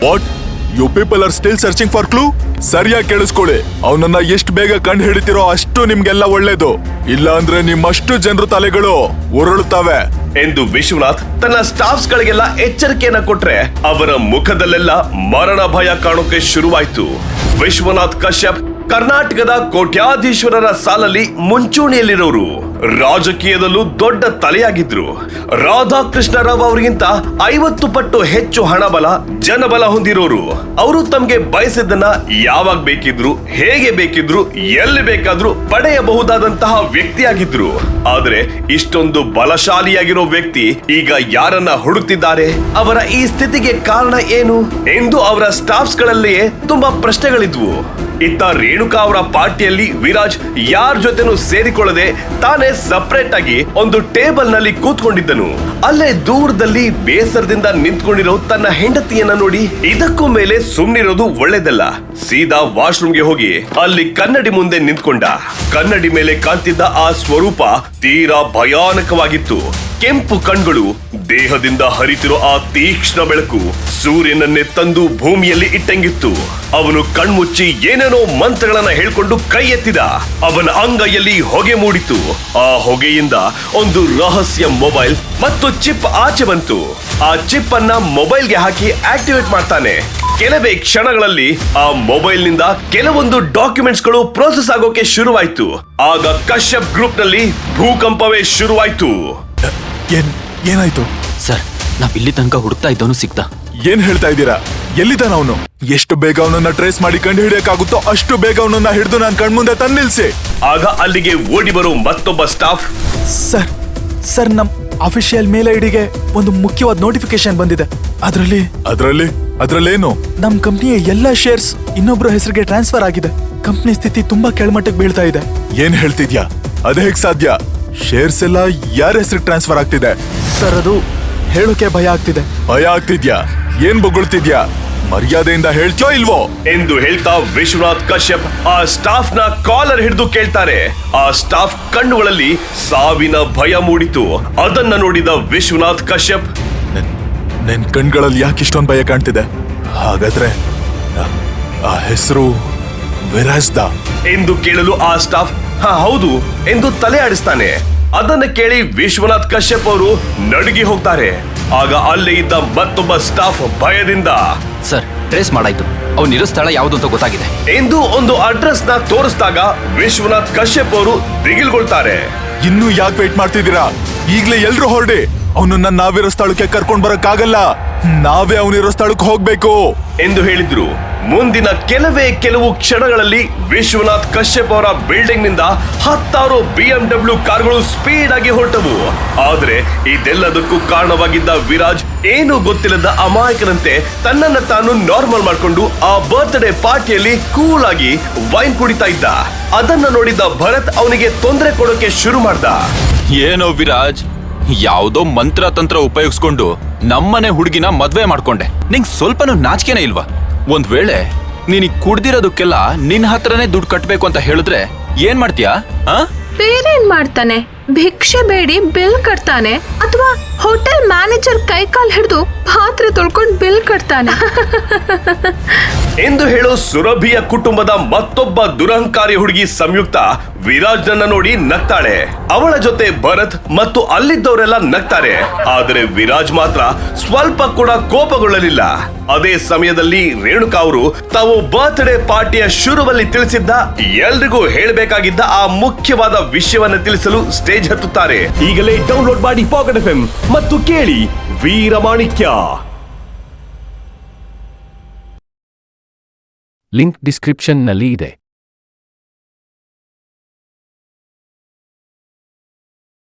What you people are still searching for clue? ಸರಿಯಾಗಿ ಕೇಳಿಸ್ಕೊಳ್ಳಿ, ಅವನನ್ನ ಎಷ್ಟು ಬೇಗ ಕಂಡು ಹಿಡಿತಿರೋ ಅಷ್ಟು ನಿಮ್ಗೆಲ್ಲ ಒಳ್ಳೇದು. ಇಲ್ಲ ಅಂದ್ರೆ ನಿಮ್ಮಷ್ಟು ಜನರು ತಲೆಗಳು ಉರುಳುತ್ತವೆ ಎಂದು ವಿಶ್ವನಾಥ್ ತನ್ನ ಸ್ಟಾಫ್ಸ್ ಗಳಿಗೆಲ್ಲ ಎಚ್ಚರಿಕೆಯನ್ನ ಕೊಟ್ರೆ ಅವರ ಮುಖದಲ್ಲೆಲ್ಲ ಮರಣ ಭಯ ಕಾಣೋಕೆ ಶುರುವಾಯ್ತು. ವಿಶ್ವನಾಥ್ ಕಶ್ಯಪ್ ಕರ್ನಾಟಕದ ಕೋಟ್ಯಾಧೀಶ್ವರರ ಸಾಲಲ್ಲಿ ಮುಂಚೂಣಿಯಲ್ಲಿರೋರು, ರಾಜಕೀಯದಲ್ಲೂ ದೊಡ್ಡ ತಲೆಯಾಗಿದ್ರು. ರಾಧಾಕೃಷ್ಣ ರಾವ್ ಅವರಿಗಿಂತ 50 ಪಟ್ಟು ಹೆಚ್ಚು ಹಣಬಲ ಜನಬಲ ಹೊಂದಿರೋರು. ಅವರು ತಮ್ಗೆ ಬಯಸಿದ್ದನ್ನ ಯಾವಾಗ ಬೇಕಿದ್ರು, ಹೇಗೆ ಬೇಕಿದ್ರು, ಎಲ್ಲಿ ಬೇಕಾದ್ರೂ ಪಡೆಯಬಹುದಾದಂತಹ ವ್ಯಕ್ತಿಯಾಗಿದ್ರು. ಆದ್ರೆ ಇಷ್ಟೊಂದು ಬಲಶಾಲಿಯಾಗಿರೋ ವ್ಯಕ್ತಿ ಈಗ ಯಾರನ್ನ ಹುಡುಕ್ತಿದ್ದಾರೆ? ಅವರ ಈ ಸ್ಥಿತಿಗೆ ಕಾರಣ ಏನು ಎಂದು ಅವರ ಸ್ಟಾಫ್ಸ್ ಗಳಲ್ಲಿಯೇ ತುಂಬಾ ಪ್ರಶ್ನೆಗಳಿದ್ವು. ಇತ್ತ ರೇಣುಕಾ ಅವರ ಪಾರ್ಟಿಯಲ್ಲಿ ವಿರಾಜ್ ಯಾರ ಜೊತೆನೂ ಸೇರಿಕೊಳ್ಳದೆ ತಾನೇ ಸಪರೇಟ್ ಆಗಿ ಒಂದು ಟೇಬಲ್ ನಲ್ಲಿ ಕೂತ್ಕೊಂಡಿದ್ದನು. ಅಲ್ಲೇ ದೂರದಲ್ಲಿ ಬೇಸರದಿಂದ ನಿಂತ್ಕೊಂಡಿರೋ ತನ್ನ ಹೆಂಡತಿಯನ್ನ ನೋಡಿ ಇದಕ್ಕೂ ಮೇಲೆ ಸುಮ್ನಿರೋದು ಒಳ್ಳೇದಲ್ಲ. ಸೀದಾ ವಾಶ್ರೂಮ್ಗೆ ಹೋಗಿ ಅಲ್ಲಿ ಕನ್ನಡಿ ಮುಂದೆ ನಿಂತ್ಕೊಂಡ. ಕನ್ನಡಿ ಮೇಲೆ ಕಾಣ್ತಿದ್ದ ಆ ಸ್ವರೂಪ ತೀರಾ ಭಯಾನಕವಾಗಿತ್ತು. ಕೆಂಪು ಕಣ್ಗಳು, ದೇಹದಿಂದ ಹರಿತಿರೋ ಆ ತೀಕ್ಷ್ಣ ಬೆಳಕು ಸೂರ್ಯನನ್ನೇ ತಂದು ಭೂಮಿಯಲ್ಲಿ ಇಟ್ಟಂಗಿತ್ತು. ಅವನು ಕಣ್ಮುಚ್ಚಿ ಏನೇನೋ ಮಂತ್ರಗಳನ್ನ ಹೇಳ್ಕೊಂಡು ಕೈ ಎತ್ತಿದ. ಅವನ ಅಂಗೈಯಲ್ಲಿ ಹೊಗೆ ಮೂಡಿತು. ಆ ಹೊಗೆಯಿಂದ ಒಂದು ರಹಸ್ಯ ಮೊಬೈಲ್ ಮತ್ತು ಚಿಪ್ ಆಚೆ ಬಂತು. ಆ ಚಿಪ್ ಅನ್ನ ಮೊಬೈಲ್ಗೆ ಹಾಕಿ ಆಕ್ಟಿವೇಟ್ ಮಾಡ್ತಾನೆ. ಕೆಲವೇ ಕ್ಷಣಗಳಲ್ಲಿ ಆ ಮೊಬೈಲ್ ನಿಂದ ಕೆಲವೊಂದು ಡಾಕ್ಯುಮೆಂಟ್ಸ್ ಗಳು ಪ್ರೋಸೆಸ್ ಆಗೋಕೆ ಶುರುವಾಯ್ತು. ಆಗ ಕಶ್ಯಪ್ ಗ್ರೂಪ್ ನಲ್ಲಿ ಭೂಕಂಪವೇ ಶುರುವಾಯ್ತು. ಏನಾಯ್ತು ಸರ್, ನಾವ್ ಇಲ್ಲಿ ತನಕ ಹುಡುಕ್ತಾ ಇದ್ದವನು ಸಿಕ್ತ. ಏನ್ ಹೇಳ್ತಾ ಇದ್ದೀರಾ? ಎಲ್ಲಿದ್ದಾನ ಅವನು? ಎಷ್ಟು ಬೇಗ ಅವನನ್ನ ಟ್ರೇಸ್ ಮಾಡಿ ಕಂಡು ಹಿಡಿಯಕ್ಕಾಗುತ್ತೋ ಅಷ್ಟು ಬೇಗ ಅವನನ್ನ ಹಿಡಿದು ನಾನು ಕಣ್ಮುಂದೆ ತಂದು ನಿಲ್ಸಿ. ಆಗ ಅಲ್ಲಿಗೆ ಓಡಿ ಬರೋ ಮತ್ತೊಬ್ಬ ಸ್ಟಾಫ್, ಸರ್ ನಮ್ ಅಫಿಷಿಯಲ್ ಮೇಲ್ ಐಡಿಗೆ ಒಂದು ಮುಖ್ಯವಾದ ನೋಟಿಫಿಕೇಶನ್ ಬಂದಿದೆ. ಅದ್ರಲ್ಲೇನು? ನಮ್ ಕಂಪ್ನಿಯ ಎಲ್ಲಾ ಶೇರ್ಸ್ ಇನ್ನೊಬ್ರ ಹೆಸರಿಗೆ ಟ್ರಾನ್ಸ್ಫರ್ ಆಗಿದೆ. ಕಂಪ್ನಿ ಸ್ಥಿತಿ ತುಂಬಾ ಕೆಳಮಟ್ಟಕ್ಕೆ ಬೀಳ್ತಾ ಇದೆ. ಏನ್ ಹೇಳ್ತಿದ್ಯಾ? ಅದ್ ಹೇಗ್ ಸಾಧ್ಯ? ಶೇರ್ಸ್ ಎಲ್ಲ ಯಾರ ಹೆಸರಿಗೆ ಟ್ರಾನ್ಸ್ಫರ್ ಆಗ್ತಿದೆ? ಸರ್, ಅದು ಹೇಳೋಕೆ ಭಯ ಆಗ್ತಿದೆ. ಭಯ ಆಗ್ತಿದ್ಯಾ? ಏನ್ ಬೊಗಳ್ತಿದ್ಯಾ? ಮರ್ಯಾದೆಯಿಂದ ಹೇಳ್ಚೋ ಇಲ್ವೋ ಎಂದು ಹೇಳ್ತಾ ವಿಶ್ವನಾಥ್ ಕಶ್ಯಪ್ ಆ ಸ್ಟಾಫ್ ನ ಕಾಲರ್ ಹಿಡಿದು ಕೇಳ್ತಾರೆ. ಆ ಸ್ಟಾಫ್ ಕಣ್ಣುಗಳಲ್ಲಿ ಸಾವಿನ ಭಯ ಮೂಡಿತು. ಅದನ್ನ ನೋಡಿದ ವಿಶ್ವನಾಥ್ ಕಶ್ಯಪ್, ನಿನ್ ಕಣ್ಗಳಲ್ಲಿ ಯಾಕೆ ಇಷ್ಟೊಂದು ಭಯ ಕಾಣ್ತಿದೆ? ಹಾಗಾದ್ರೆ ಆ ಹೆಸರು ವಿರಾಜ್ದ ಎಂದು ಕೇಳಲು ಆ ಸ್ಟಾಫ್ ಹೌದು ಎಂದು ತಲೆ ಆಡಿಸ್ತಾನೆ. ಅದನ್ನ ಕೇಳಿ ವಿಶ್ವನಾಥ್ ಕಶ್ಯಪ್ ಅವರು ನಡುಗಿ ಹೋಗ್ತಾರೆ. ಆಗ ಅಲ್ಲೇ ಇದ್ದ ಮತ್ತೊಬ್ಬ ಸ್ಟಾಫ್ ಭಯದಿಂದ, ಸರ್, ಟ್ರೇಸ್ ಮಾಡಾಯ್ತು. ಅವನಿರೋ ಸ್ಥಳ ಯಾವುದು ಅಂತ ಗೊತ್ತಾಗಿದೆ ಎಂದು ಒಂದು ಅಡ್ರೆಸ್ ನ ತೋರಿಸಿದಾಗ ವಿಶ್ವನಾಥ್ ಕಶ್ಯಪ್ ಅವರು ದಿಗಿಲ್ಗೊಳ್ತಾರೆ. ಇನ್ನೂ ಯಾಕೆ ವೇಟ್ ಮಾಡ್ತಿದ್ದೀರಾ? ಈಗ್ಲೇ ಎಲ್ರು ಹೊರಡಿ. ಅವನನ್ನ ನಾವಿರೋ ಸ್ಥಳಕ್ಕೆ ಕರ್ಕೊಂಡ್ ಬರಕ್ಕಾಗಲ್ಲ. ನಾವೇ ಅವನಿರೋ ಸ್ಥಳಕ್ಕೆ ಹೋಗ್ಬೇಕು ಎಂದು ಹೇಳಿದ್ರು. ಮುಂದಿನ ಕೆಲವು ಕ್ಷಣಗಳಲ್ಲಿ ವಿಶ್ವನಾಥ್ ಕಶ್ಯಪ್ ಅವರ ಬಿಲ್ಡಿಂಗ್ ನಿಂದ 10 BMW ಕಾರ್ಗಳು ಸ್ಪೀಡ್ ಆಗಿ ಹೊರಟವು. ಆದ್ರೆ ಇದೆಲ್ಲದಕ್ಕೂ ಕಾರಣವಾಗಿದ್ದ ವಿರಾಜ್ ಏನು ಗೊತ್ತಿಲ್ಲದ ಅಮಾಯಕನಂತೆ ತನ್ನನ್ನ ತಾನು ನಾರ್ಮಲ್ ಮಾಡ್ಕೊಂಡು ಆ ಬರ್ತ್ಡೇ ಪಾರ್ಟಿಯಲ್ಲಿ ಕೂಲ್ ಆಗಿ ವೈನ್ ಕುಡಿತಾ ಇದ್ದ. ಅದನ್ನ ನೋಡಿದ ಭರತ್ ಅವನಿಗೆ ತೊಂದರೆ ಕೊಡೋಕೆ ಶುರು ಮಾಡ್ದ. ಏನೋ ವಿರಾಜ್, ಯಾವ್ದೋ ಮಂತ್ರ ತಂತ್ರ ಉಪಯೋಗಿಸ್ಕೊಂಡು ನಮ್ಮನೆ ಹುಡುಗಿನ ಮದ್ವೆ ಮಾಡ್ಕೊಂಡೆ. ನಿಂಗ್ ಸ್ವಲ್ಪನೂ ನಾಚಿಕೆನೇ ಇಲ್ವಾ? ಒಂದ್ ವೇಳೆ ನೀನಿಗ್ ಕುಡ್ದಿರೋದಕ್ಕೆಲ್ಲ ನಿನ್ ಹತ್ರನೇ ದುಡ್ಡು ಕಟ್ಬೇಕು ಅಂತ ಹೇಳಿದ್ರೆ ಏನ್ ಮಾಡ್ತೀಯಾ? ಬೇರೇನ್ ಮಾಡ್ತಾನೆ? ಭಿಕ್ಷೆ ಬೇಡಿ ಬಿಲ್ ಕಟ್ತಾನೆ, ಅಥವಾ ಹೋಟೆಲ್ ಮ್ಯಾನೇಜರ್ ಕೈ ಕಾಲ್ ಹಿಡಿದು ಪಾತ್ರೆ ತೊಳ್ಕೊಂಡು ಬಿಲ್ ಕಟ್ತಾನೆ ಎಂದು ಹೇಳೋ ಸುರಭಿಯ ಕುಟುಂಬದ ಮತ್ತೊಬ್ಬ ದುರಹಂಕಾರಿ ಹುಡುಗಿ ಸಂಯುಕ್ತ ವಿರಾಜ್ನನ್ನ ನೋಡಿ ನಗ್ತಾಳೆ. ಅವಳ ಜೊತೆ ಭರತ್ ಮತ್ತು ಅಲ್ಲಿದ್ದವರೆಲ್ಲ ನಗ್ತಾರೆ. ಆದರೆ ವಿರಾಜ್ ಮಾತ್ರ ಸ್ವಲ್ಪ ಕೂಡ ಕೋಪಗೊಳ್ಳಲಿಲ್ಲ. ಅದೇ ಸಮಯದಲ್ಲಿ ರೇಣುಕಾ ಅವರು ತಾವು ಬರ್ತ್ಡೇ ಪಾರ್ಟಿಯ ಶುರುವಲ್ಲಿ ತಿಳಿಸಿದ್ದ ಎಲ್ರಿಗೂ ಹೇಳಬೇಕಾಗಿದ್ದ ಆ ಮುಖ್ಯವಾದ ವಿಷಯವನ್ನ ತಿಳಿಸಲು ಸ್ಟೇಜ್ ಹತ್ತುತ್ತಾರೆ. ಈಗಲೇ ಡೌನ್ಲೋಡ್ ಮಾಡಿ ಪಾಕೆಟ್ FM ಮತ್ತು ಕೇಳಿ ವೀರಮಾಣಿಕ್ಯ. ಲಿಂಕ್ ಡಿಸ್ಕ್ರಿಪ್ಷನ್ ನಲ್ಲಿ ಇದೆ.